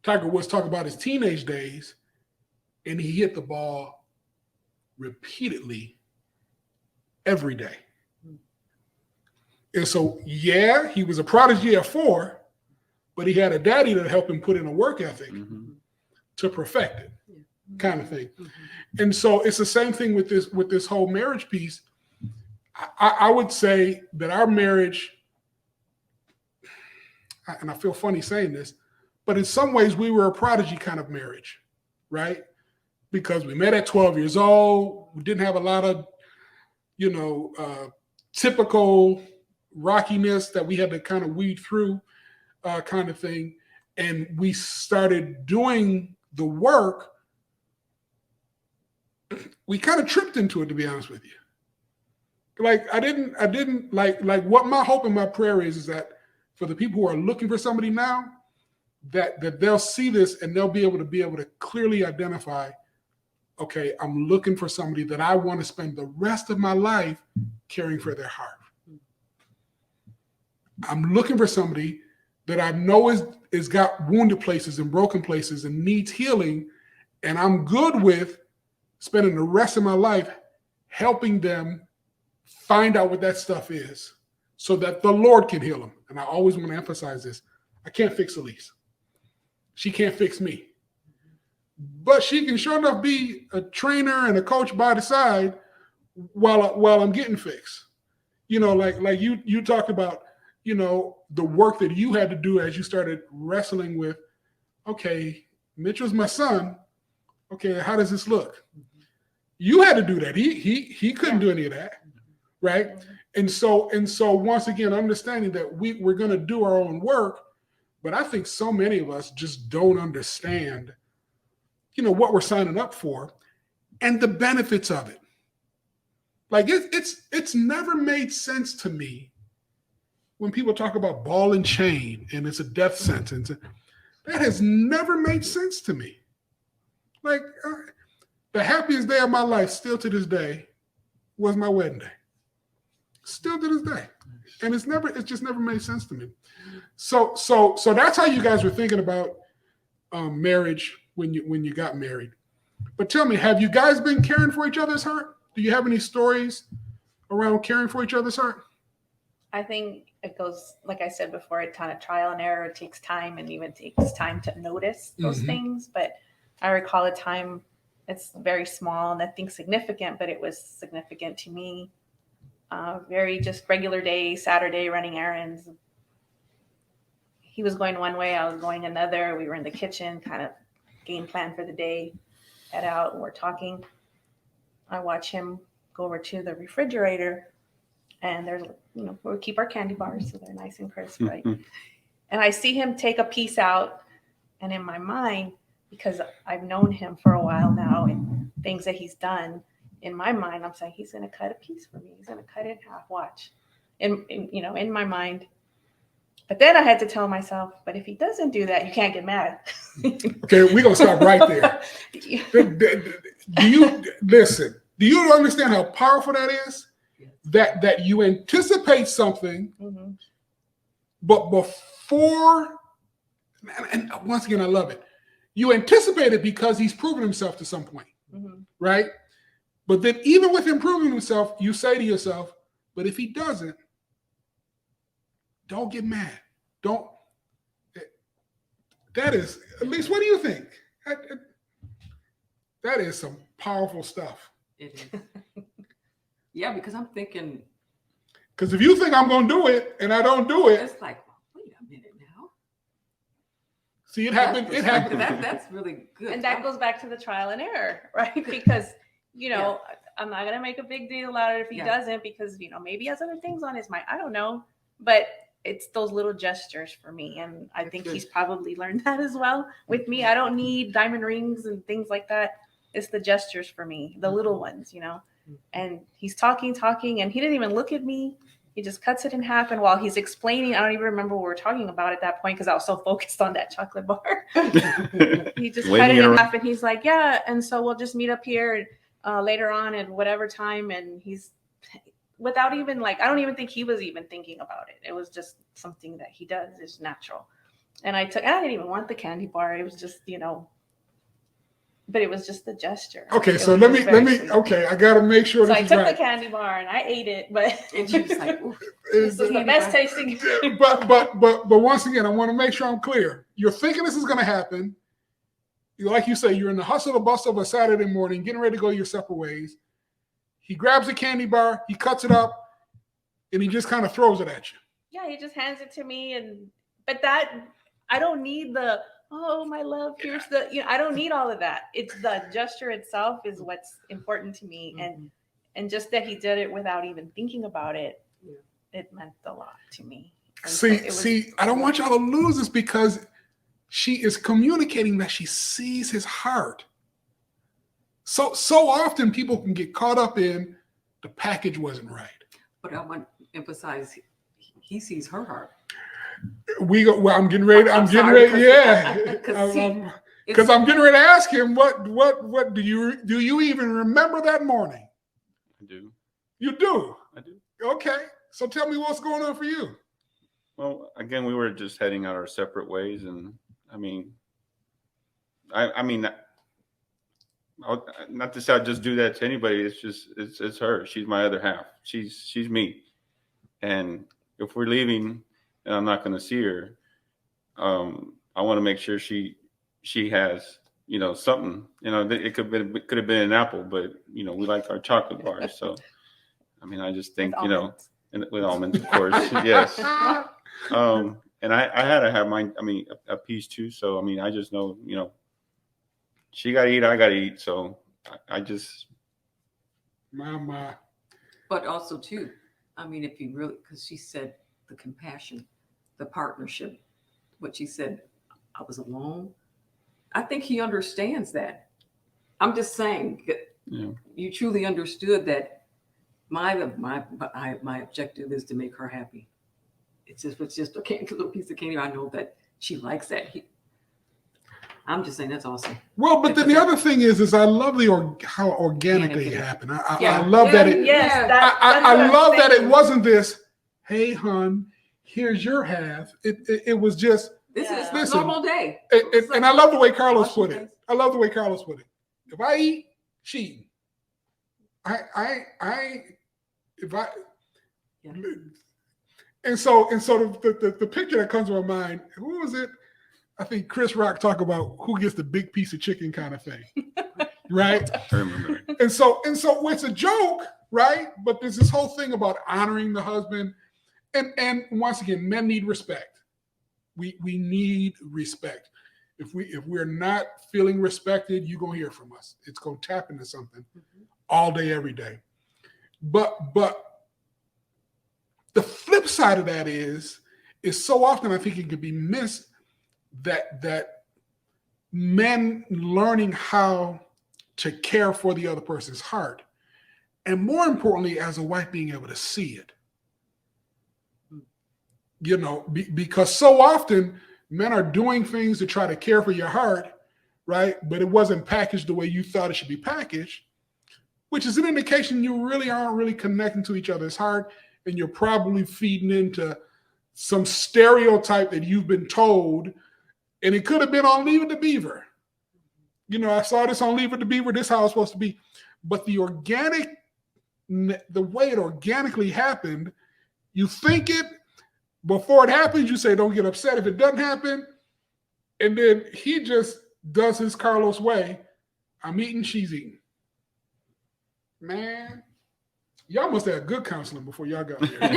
Tiger Woods talk about his teenage days, and he hit the ball repeatedly every day. And so, yeah, he was a prodigy at 4, but he had a daddy that helped him put in a work ethic to perfect it, kind of thing. And so it's the same thing with this whole marriage piece. I would say that our marriage, and I feel funny saying this, but in some ways we were a prodigy kind of marriage, right? Because we met at 12 years old. We didn't have a lot of, typical rockiness that we had to kind of weed through, kind of thing. And we started doing the work. We kind of tripped into it, to be honest with you. Like I didn't like what my hope and my prayer is that for the people who are looking for somebody now, that they'll see this and they'll be able to clearly identify okay, I'm looking for somebody that I want to spend the rest of my life caring for their heart. I'm looking for somebody that I know is got wounded places and broken places and needs healing, and I'm good with spending the rest of my life helping them find out what that stuff is so that the Lord can heal them. And I always want to emphasize this. I can't fix Elise. She can't fix me. But she can sure enough be a trainer and a coach by the side while I'm getting fixed. You know, like you talked about, you know, the work that you had to do as you started wrestling with, okay, Mitchell's my son. Okay, how does this look? You had to do that. He couldn't do any of that, right? And so once again, understanding that we're going to do our own work, but I think so many of us just don't understand, you know, what we're signing up for and the benefits of it. Like it's never made sense to me when people talk about ball and chain and it's a death sentence. That has never made sense to me. Like the happiest day of my life, still to this day, was my wedding day. Still to this day, and it's just never made sense to me. So that's how you guys were thinking about marriage when you got married. But tell me, have you guys been caring for each other's heart? Do you have any stories around caring for each other's heart? I think it goes, like I said before, it kind of trial and error. It takes time, and even takes time to notice those things. But I recall a time, it's very small, nothing significant, but it was significant to me. Very just regular day, Saturday, running errands. He was going one way, I was going another. We were in the kitchen, kind of game plan for the day, head out, and we're talking. I watch him go over to the refrigerator, and there's, you know, we keep our candy bars so they're nice and crisp, right? And I see him take a piece out, and in my mind, because I've known him for a while now and things that he's done, in my mind, I'm saying, he's going to cut a piece for me. He's going to cut it in half. Watch. In my mind. But then I had to tell myself, but if he doesn't do that, you can't get mad. Okay, we're going to stop right there. Do you listen? Do you understand how powerful that is? That you anticipate something, but before, and once again, I love it. You anticipate it because he's proven himself to some point, right? But then even with him proving himself, you say to yourself, but if he doesn't, don't get mad. Don't. That is, at least, what do you think? That is some powerful stuff. It is. Yeah, because I'm thinking. Because if you think I'm going to do it and I don't do it. It's like, wait a minute now. See, it happened. It happened. That's really good. And that goes back to the trial and error, right? Because, you know, I'm not going to make a big deal out of it if he doesn't, because, you know, maybe he has other things on his mind. I don't know. But it's those little gestures for me. And I think he's probably learned that as well with me. I don't need diamond rings and things like that. It's the gestures for me, the little ones, you know. And he's talking, and he didn't even look at me. He just cuts it in half. And while he's explaining, I don't even remember what we were talking about at that point because I was so focused on that chocolate bar. He just cut it in half, and he's like, yeah. And so we'll just meet up here later on at whatever time. And he's, without even, like, I don't even think he was even thinking about it. It was just something that he does. It's natural. And I didn't even want the candy bar. It was just, you know, but it was just the gesture. Okay, so let me. Okay, I got to make sure. So this I is took right. the candy bar and I ate it, but and she was like, this is the best tasting. But once again, I want to make sure I'm clear. You're thinking this is going to happen. Like you say, you're in the hustle and bustle of a Saturday morning, getting ready to go your separate ways. He grabs a candy bar, he cuts it up, and he just kind of throws it at you. Yeah, he just hands it to me, but that, I don't need the, oh, my love, here's the, you know, I don't need all of that. It's the gesture itself is what's important to me. And just that he did it without even thinking about it, it meant a lot to me. And see, I don't want y'all to lose this because she is communicating that she sees his heart. So often people can get caught up in the package wasn't right. But I want to emphasize, he sees her heart. I'm getting ready. Yeah. Because I'm getting ready to ask him what do you even remember that morning? I do. You do? I do. Okay. So tell me what's going on for you. Well, again, we were just heading out our separate ways, and I mean, I mean, not to say I just do that to anybody. It's just it's her. She's my other half. She's me. And if we're leaving, and I'm not going to see her, I want to make sure she has something. It could have been an apple, but we like our chocolate bars. So, I mean, I just think with almonds, of course, yes. And I had to have mine. I mean, a piece too. So I mean, I just know she got to eat, I got to eat. So I just. Mama. But also too, I mean, if you really, because she said the compassion, the partnership, what she said, I was alone. I think he understands that. I'm just saying, you truly understood that my objective is to make her happy. It's just a little piece of candy. I know that she likes that. I'm just saying that's awesome. Well, but then the other thing is I love how organically it happened. I love that it. Yes, I love that it wasn't this. Hey, hun, here's your half. It was just. This is a normal day. And I love the way Carlos put it. I love the way Carlos put it. If I eat, she eat. And so the picture that comes to my mind, who was it? I think Chris Rock talked about who gets the big piece of chicken kind of thing. Right? I remember. And so it's a joke, right? But there's this whole thing about honoring the husband. And once again, men need respect. We need respect. If we're not feeling respected, you're gonna hear from us. It's gonna tap into something all day, every day. But the flip side of that is so often I think it could be missed that men learning how to care for the other person's heart, and more importantly, as a wife, being able to see it. Because so often men are doing things to try to care for your heart, right? But it wasn't packaged the way you thought it should be packaged, which is an indication you really aren't really connecting to each other's heart, and you're probably feeding into some stereotype that you've been told, and it could have been on Leave It to Beaver. I saw this on Leave It to Beaver. This is how it's supposed to be. But the way it organically happened, you think it. Before it happens, you say, don't get upset if it doesn't happen. And then he just does his Carlos way. I'm eating, she's eating. Man, y'all must have had good counseling before y'all got here. I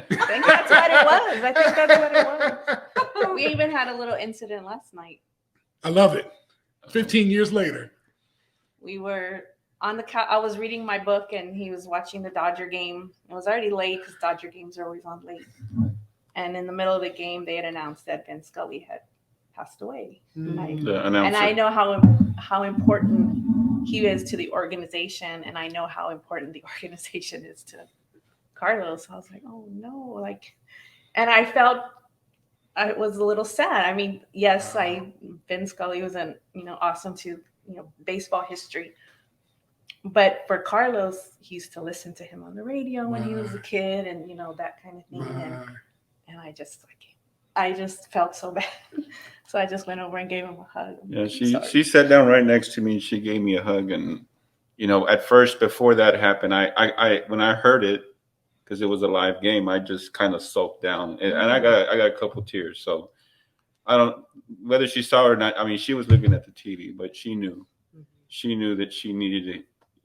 think that's what it was. I think that's what it was. We even had a little incident last night. I love it. 15 years later. We were on the couch. I was reading my book and he was watching the Dodger game. It was already late because Dodger games are always on late. And in the middle of the game, they had announced that Ben Scully had passed away. And I know how important he is to the organization, and I know how important the organization is to Carlos. I was like, oh no, and I felt I was a little sad. I mean, yes, Ben Scully was awesome to baseball history, but for Carlos, he used to listen to him on the radio when he was a kid, and that kind of thing. And I just felt so bad. So I just went over and gave him a hug. Yeah, she sat down right next to me and she gave me a hug. And, at first, before that happened, I when I heard it, because it was a live game, I just kind of sulked down. And I got a couple tears. So I don't, whether she saw it or not, I mean, she was looking at the TV, but she knew that she needed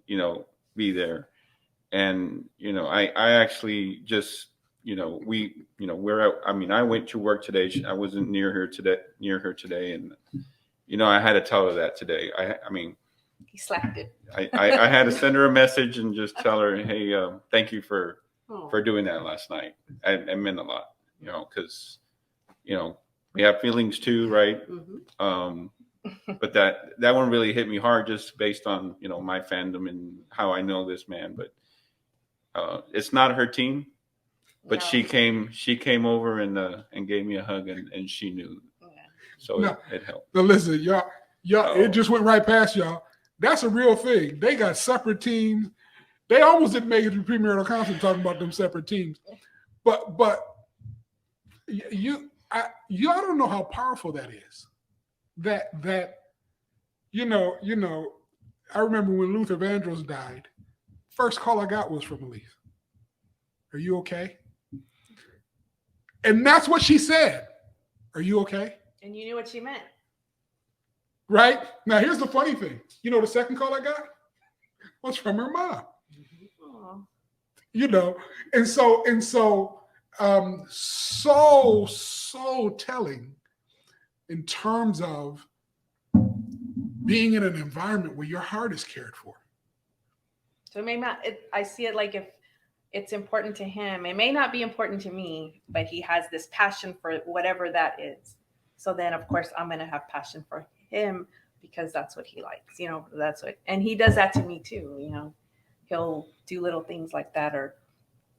to, be there. And, I actually just, we're out. I mean, I went to work today. I wasn't near her today. And, I had to tell her that today. I mean, he slapped it. I had to send her a message and just tell her, hey, thank you for doing that last night. It meant a lot, because, we have feelings too, right? But that one really hit me hard just based on, my fandom and how I know this man. But it's not her team. But no. She came over and gave me a hug, and she knew. Yeah. So it helped. Now listen, y'all, Yeah, it just went right past y'all. That's a real thing. They got separate teams. They almost didn't make it to premarital counseling talking about them separate teams. But y'all don't know how powerful that is. That you know, I remember when Luther Vandross died, first call I got was from Elise. Are you okay? And that's what she said. Are you okay? And you knew what she meant. Right? Now, here's the funny thing. You know, the second call I got was from her mom. Aw. You know, and so telling in terms of being in an environment where your heart is cared for. So it may not, I see it like if it's important to him, it may not be important to me, but he has this passion for whatever that is. So then, of course, I'm going to have passion for him because that's what he likes, you know, and he does that to me too, you know, he'll do little things like that, or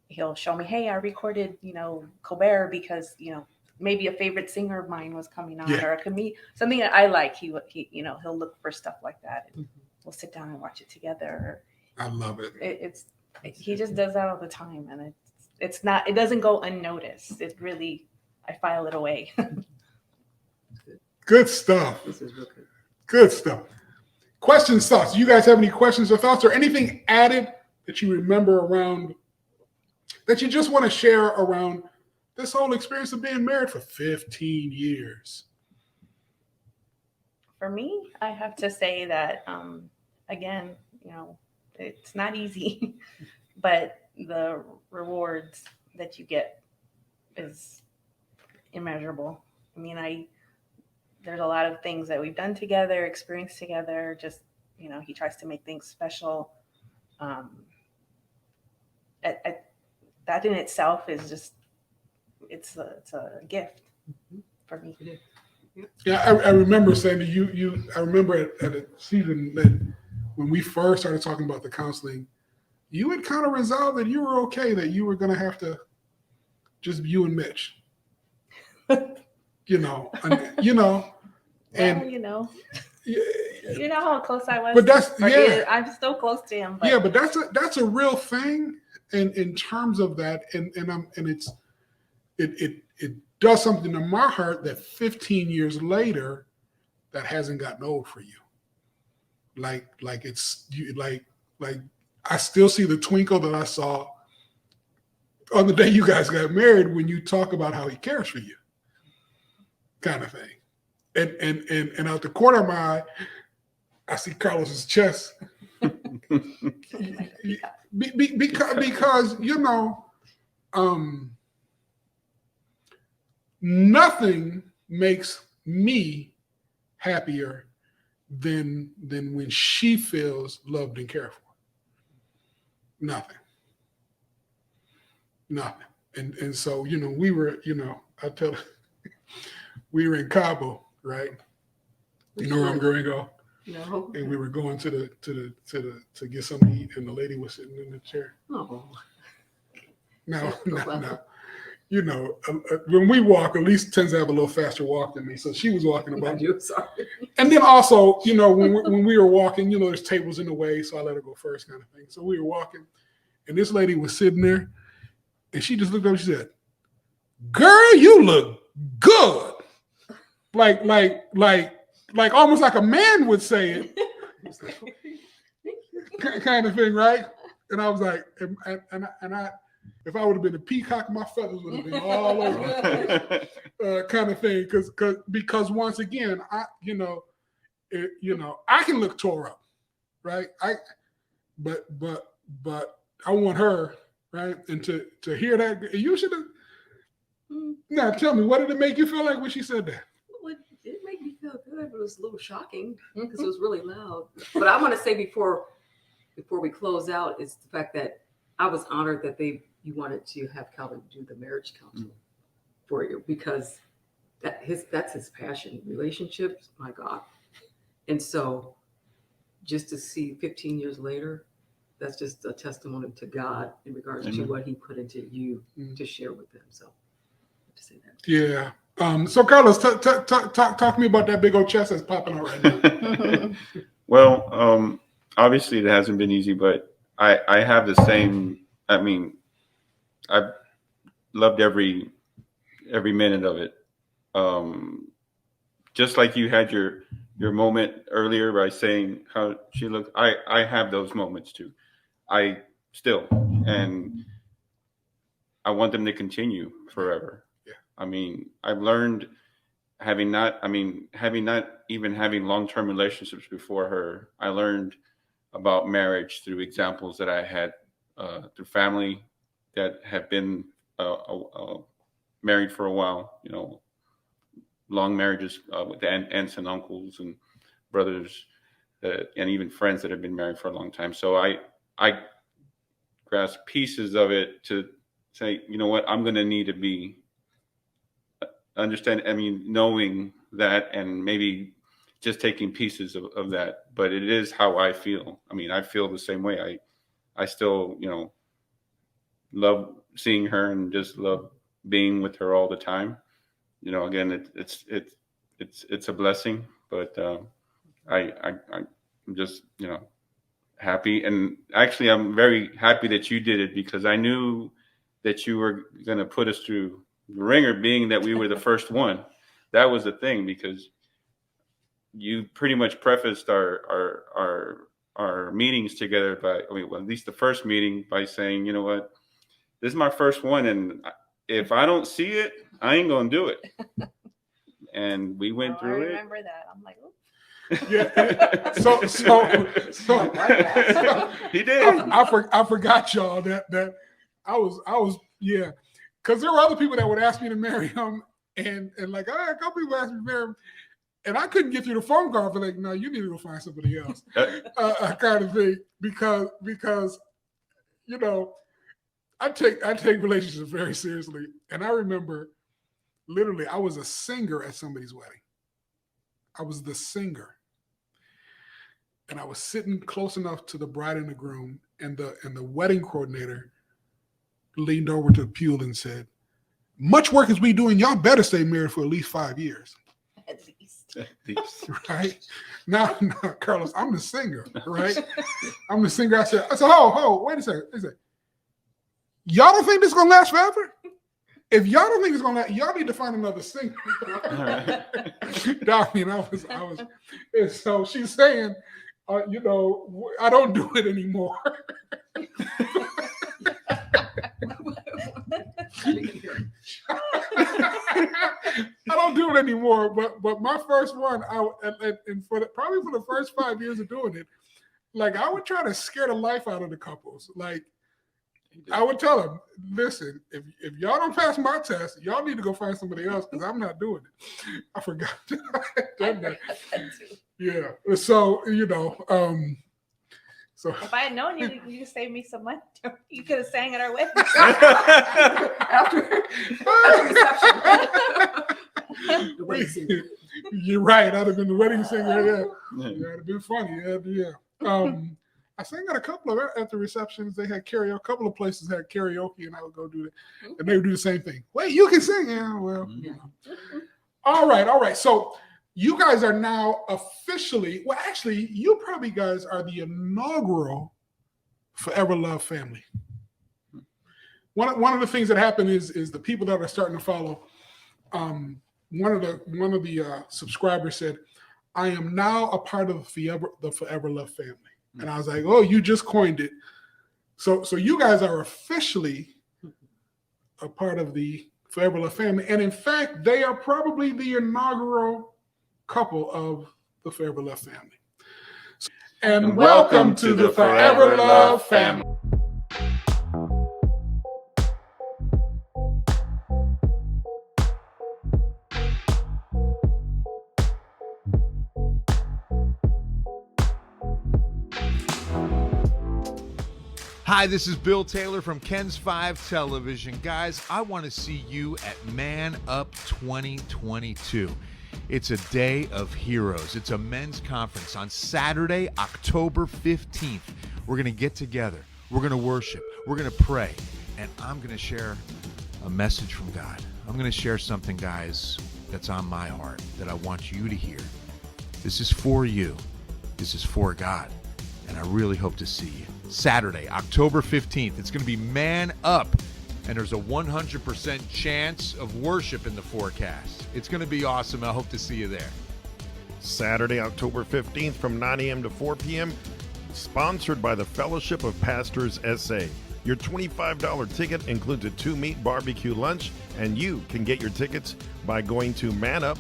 he'll show me, hey, I recorded, you know, Colbert because, you know, maybe a favorite singer of mine was coming on, or something that I like. He, you know, he'll look for stuff like that, and we'll sit down and watch it together. I love it. He just does that all the time, and it doesn't go unnoticed. It really, I file it away. Good stuff. This is real good. Good stuff. Questions, thoughts? Do you guys have any questions or thoughts, or anything added that you remember around that you just want to share around this whole experience of being married for 15 years? For me, I have to say that, again, you know, it's not easy, but the rewards that you get is immeasurable. I mean, there's a lot of things that we've done together, experienced together. Just, you know, he tries to make things special. That in itself is just, it's a gift for me. Yeah, I remember saying to you. I remember at a season that when we first started talking about the counseling, you had kind of resolved that you were okay, that you were going to have to just you and Mitch. You know, and you know. Well, you know, you know how close I was. But that's I'm still close to him. But. Yeah, but that's a real thing, in terms of that, and it does something to my heart that 15 years later, that hasn't gotten old for you. Like it's you like I still see the twinkle that I saw on the day you guys got married when you talk about how he cares for you, kind of thing. And out the corner of my eye, I see Carlos's chest. because you know, nothing makes me happier than when she feels loved and cared for. Nothing. And so, you know, we were, you know, we were in Cabo, right? You know where I'm going to go? No. And we were going to get something to eat, and the lady was sitting in the chair. Oh. Now, you know, when we walk, Elise tends to have a little faster walk than me, so she was walking about. I'm sorry. And then also, you know, when we were walking, you know, there's tables in the way, so I let her go first, kind of thing. So we were walking, and this lady was sitting there, and she just looked up and she said, "Girl, you look good." Like almost like a man would say it, kind of thing, right? And I was like, and I, if I would have been a peacock, my feathers would have been all over, kind of thing. Because once again, I can look tore up, right? But I want her, right? And to hear that, you should have. Now tell me, what did it make you feel like when she said that? It made me feel good, but it was a little shocking because it was really loud. But I want to say before we close out is the fact that I was honored that you wanted to have Calvin do the marriage counseling for you, because that's his passion, relationships, my God. And so just to see 15 years later, that's just a testimony to God in regards to what he put into you to share with them. So to say that. Yeah. So Carlos, talk to me about that big old chest that's popping out right now. Well, obviously it hasn't been easy, but I have the same. I mean, I've loved every minute of it. Just like you had your moment earlier by saying how she looked, I have those moments too. I still, and I want them to continue forever. Yeah. I mean, I've learned having not even having long-term relationships before her, I learned about marriage through examples that I had through family that have been married for a while, long marriages with aunts and uncles and brothers and even friends that have been married for a long time. So I grasp pieces of it to say, you know what, I'm going to need to be knowing that, and maybe just taking pieces of that, but it is how I feel. I mean, I feel the same way. I still, love seeing her and just love being with her all the time. Again, it's a blessing, but I'm just, happy. And actually, I'm very happy that you did it, because I knew that you were going to put us through the ringer, being that we were the first one. That was the thing, because you pretty much prefaced our meetings together by, at least the first meeting, by saying, you know what, this is my first one, and if I don't see it, I ain't gonna do it. And we went through it. I remember that. I'm like, Yeah. So he did. I forgot y'all that I was yeah, because there were other people that would ask me to marry him, and like a couple people asked me to marry him, and I couldn't get through the phone call. For like, no, you need to go find somebody else, kind of thing, because I take relationships very seriously, and I remember literally I was a singer at somebody's wedding. I was the singer, and I was sitting close enough to the bride and the groom, and the wedding coordinator leaned over to the pew and said, "Much work as we doing, y'all better stay married for at least 5 years." at least. Right? Now, Carlos, I'm the singer, right? I'm the singer. I said, oh, wait a second. He said, y'all don't think this is gonna last forever? If y'all don't think it's gonna last, y'all need to find another singer. I was. And so she's saying, I don't do it anymore. I don't do it anymore. But my first one, probably for the first 5 years of doing it, like I would try to scare the life out of the couples. Like I would tell them, listen, if y'all don't pass my test, y'all need to go find somebody else, because I'm not doing it. I forgot that. Yeah. So so if I had known you could save me some money. You could have sang at our wedding. after reception. The wedding singer. You're right. I'd have been the wedding singer. Yeah, it'd have been funny. Yeah. I sang at a couple of at the receptions. They had karaoke. A couple of places had karaoke, and I would go do it, and they would do the same thing. Wait, you can sing? Yeah. Well. All right. So you guys are now officially. Well, actually, you probably guys are the inaugural Forever Love family. One of the things that happened is the people that are starting to follow. One of the subscribers said, "I am now a part of the Forever Love family." And I was like, "Oh, you just coined it." So you guys are officially a part of the Forever Love family. And in fact, they are probably the inaugural couple of the Forever Love family. And welcome to the Forever Love family. Hi, this is Bill Taylor from Ken's 5 Television. Guys, I want to see you at ManUp 2022. It's a day of heroes. It's a men's conference on Saturday, October 15th. We're going to get together. We're going to worship. We're going to pray. And I'm going to share a message from God. I'm going to share something, guys, that's on my heart that I want you to hear. This is for you. This is for God. And I really hope to see you. Saturday, October 15th. It's going to be Man Up. And there's a 100% chance of worship in the forecast. It's going to be awesome. I hope to see you there. Saturday, October 15th from 9 a.m. to 4 p.m. Sponsored by the Fellowship of Pastors SA. Your $25 ticket includes a 2-meat barbecue lunch, and you can get your tickets by going to manup-sa.com.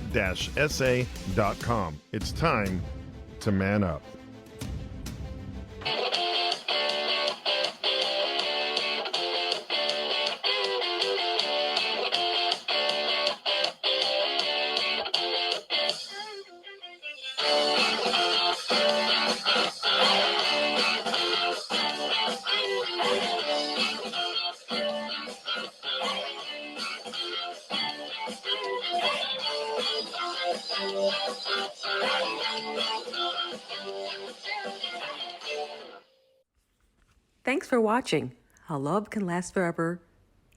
It's time to man up. Thanks for watching How Love Can Last Forever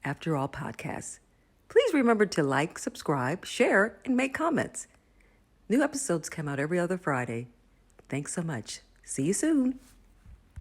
After All podcasts. Please remember to like, subscribe, share, and make comments. New episodes come out every other Friday. Thanks so much. See you soon.